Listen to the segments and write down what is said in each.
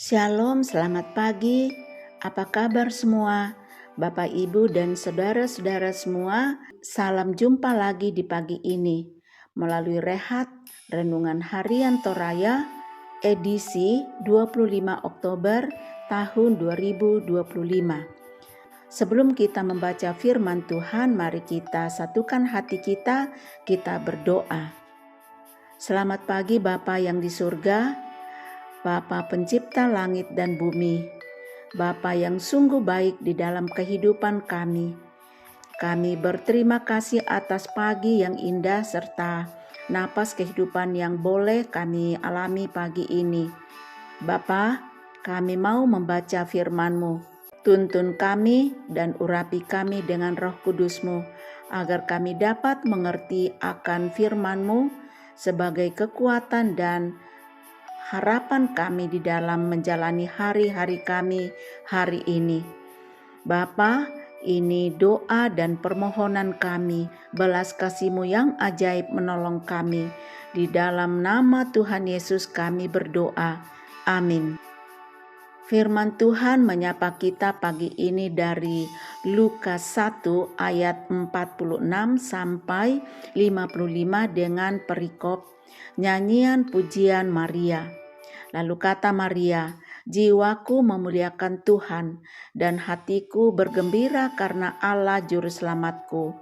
Shalom, selamat pagi. Apa kabar semua? Bapak, Ibu, dan saudara-saudara semua, salam jumpa lagi di pagi ini melalui Rehat Renungan Harian Toraya edisi 25 Oktober tahun 2025. Sebelum kita membaca firman Tuhan, mari kita satukan hati kita berdoa. Selamat pagi Bapa yang di surga, Bapa pencipta langit dan bumi, Bapa yang sungguh baik di dalam kehidupan kami. Kami berterima kasih atas pagi yang indah serta napas kehidupan yang boleh kami alami pagi ini. Bapa, kami mau membaca firman-Mu. Tuntun kami dan urapi kami dengan Roh Kudus-Mu, agar kami dapat mengerti akan firman-Mu sebagai kekuatan dan harapan kami di dalam menjalani hari-hari kami hari ini. Bapa, ini doa dan permohonan kami, belas kasih-Mu yang ajaib menolong kami. Di dalam nama Tuhan Yesus kami berdoa. Amin. Firman Tuhan menyapa kita pagi ini dari Lukas 1 ayat 46 sampai 55 dengan perikop nyanyian pujian Maria. Lalu kata Maria, "Jiwaku memuliakan Tuhan dan hatiku bergembira karena Allah juru selamatku.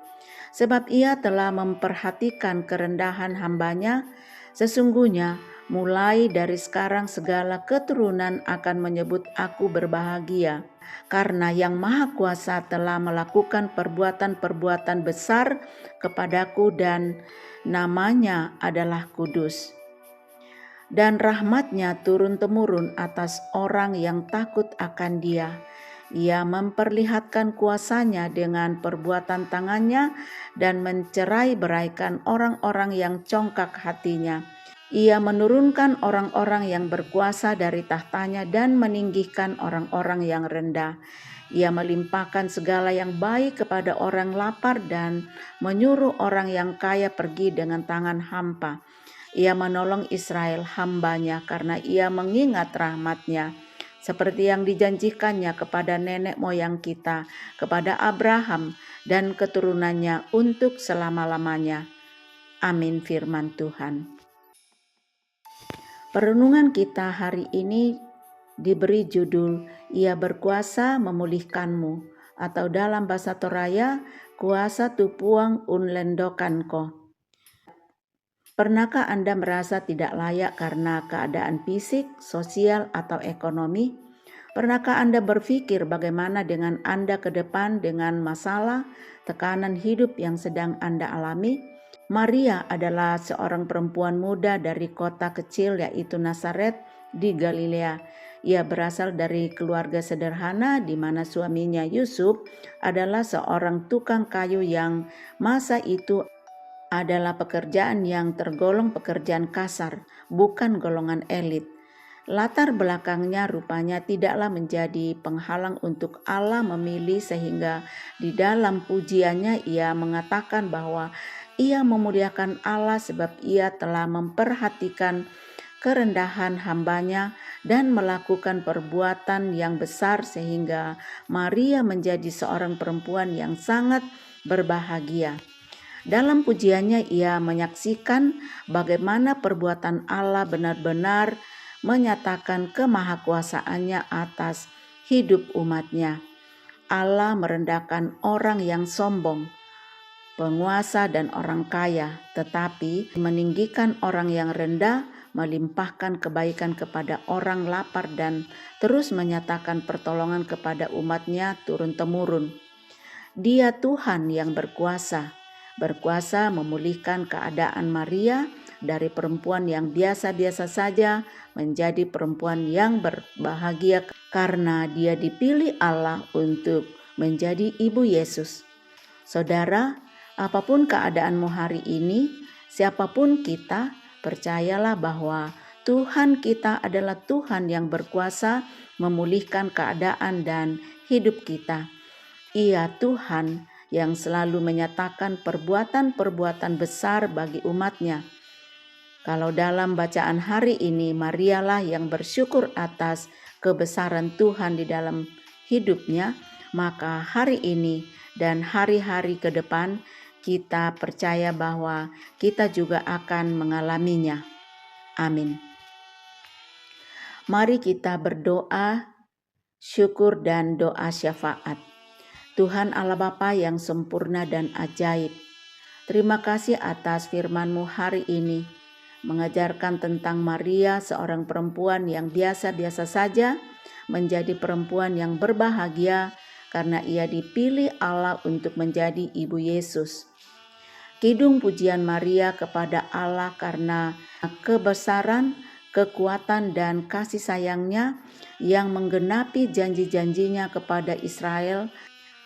Sebab Ia telah memperhatikan kerendahan hamba-Nya. Sesungguhnya mulai dari sekarang segala keturunan akan menyebut aku berbahagia, karena Yang Maha Kuasa telah melakukan perbuatan-perbuatan besar kepadaku dan namanya adalah kudus. Dan rahmat-Nya turun-temurun atas orang yang takut akan Dia. Ia memperlihatkan kuasa-Nya dengan perbuatan tangan-Nya dan mencerai-beraikan orang-orang yang congkak hatinya. Ia menurunkan orang-orang yang berkuasa dari tahtanya dan meninggikan orang-orang yang rendah. Ia melimpahkan segala yang baik kepada orang lapar dan menyuruh orang yang kaya pergi dengan tangan hampa. Ia menolong Israel hamba-Nya karena Ia mengingat rahmat-Nya, seperti yang dijanjikannya kepada nenek moyang kita, kepada Abraham dan keturunannya untuk selama-lamanya. Amin. Firman Tuhan. Perenungan kita hari ini diberi judul Ia berkuasa memulihkanmu, atau dalam bahasa Toraya, kuasa tupuang unlendokanko. Pernahkah Anda merasa tidak layak karena keadaan fisik, sosial, atau ekonomi? Pernahkah Anda berpikir bagaimana dengan Anda ke depan dengan masalah, tekanan hidup yang sedang Anda alami? Maria adalah seorang perempuan muda dari kota kecil yaitu Nazaret di Galilea. Ia berasal dari keluarga sederhana di mana suaminya Yusuf adalah seorang tukang kayu yang masa itu adalah pekerjaan yang tergolong pekerjaan kasar, bukan golongan elit. Latar belakangnya rupanya tidaklah menjadi penghalang untuk Allah memilih, sehingga di dalam pujiannya ia mengatakan bahwa ia memuliakan Allah sebab ia telah memperhatikan kerendahan hamba-Nya dan melakukan perbuatan yang besar sehingga Maria menjadi seorang perempuan yang sangat berbahagia. Dalam pujiannya ia menyaksikan bagaimana perbuatan Allah benar-benar menyatakan kemahakuasaannya atas hidup umat-Nya. Allah merendahkan orang yang sombong, penguasa dan orang kaya, tetapi meninggikan orang yang rendah, melimpahkan kebaikan kepada orang lapar dan terus menyatakan pertolongan kepada umat-Nya turun-temurun. Dia Tuhan yang berkuasa memulihkan keadaan Maria dari perempuan yang biasa-biasa saja menjadi perempuan yang berbahagia karena dia dipilih Allah untuk menjadi ibu Yesus. Saudara, apapun keadaanmu hari ini, siapapun kita, percayalah bahwa Tuhan kita adalah Tuhan yang berkuasa memulihkan keadaan dan hidup kita. Ia Tuhan yang selalu menyatakan perbuatan-perbuatan besar bagi umat-Nya. Kalau dalam bacaan hari ini, Marialah yang bersyukur atas kebesaran Tuhan di dalam hidupnya, maka hari ini dan hari-hari ke depan kita percaya bahwa kita juga akan mengalaminya. Amin. Mari kita berdoa, syukur dan doa syafaat. Tuhan Allah Bapa yang sempurna dan ajaib, terima kasih atas firman-Mu hari ini, mengajarkan tentang Maria, seorang perempuan yang biasa-biasa saja, menjadi perempuan yang berbahagia karena ia dipilih Allah untuk menjadi ibu Yesus. Kidung pujian Maria kepada Allah karena kebesaran, kekuatan dan kasih sayangnya yang menggenapi janji-janjinya kepada Israel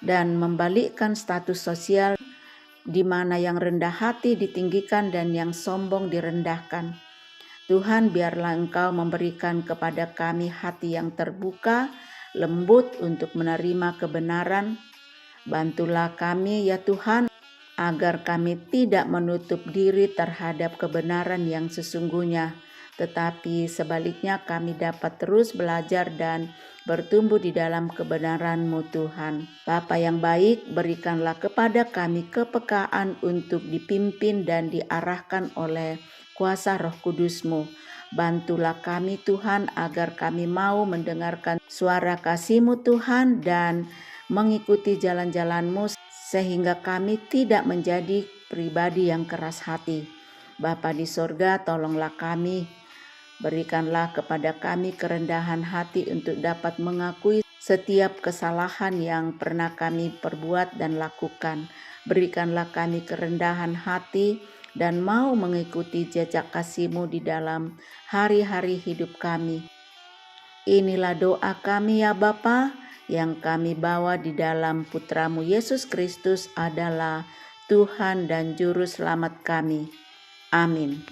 dan membalikkan status sosial di mana yang rendah hati ditinggikan dan yang sombong direndahkan. Tuhan, biarlah Engkau memberikan kepada kami hati yang terbuka, lembut untuk menerima kebenaran. Bantulah kami ya Tuhan, agar kami tidak menutup diri terhadap kebenaran yang sesungguhnya, tetapi sebaliknya kami dapat terus belajar dan bertumbuh di dalam kebenaran-Mu Tuhan. Bapa yang baik, berikanlah kepada kami kepekaan untuk dipimpin dan diarahkan oleh kuasa Roh Kudus-Mu. Bantulah kami Tuhan agar kami mau mendengarkan suara kasih-Mu Tuhan dan mengikuti jalan-jalan-Mu sehingga kami tidak menjadi pribadi yang keras hati. Bapa di sorga, tolonglah kami, berikanlah kepada kami kerendahan hati untuk dapat mengakui setiap kesalahan yang pernah kami perbuat dan lakukan. Berikanlah kami kerendahan hati dan mau mengikuti jejak kasih-Mu di dalam hari-hari hidup kami. Inilah doa kami ya Bapa, yang kami bawa di dalam Putra-Mu Yesus Kristus adalah Tuhan dan Juru Selamat kami. Amin.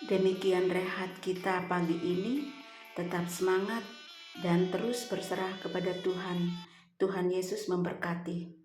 Demikian rehat kita pagi ini. Tetap semangat dan terus berserah kepada Tuhan. Tuhan Yesus memberkati.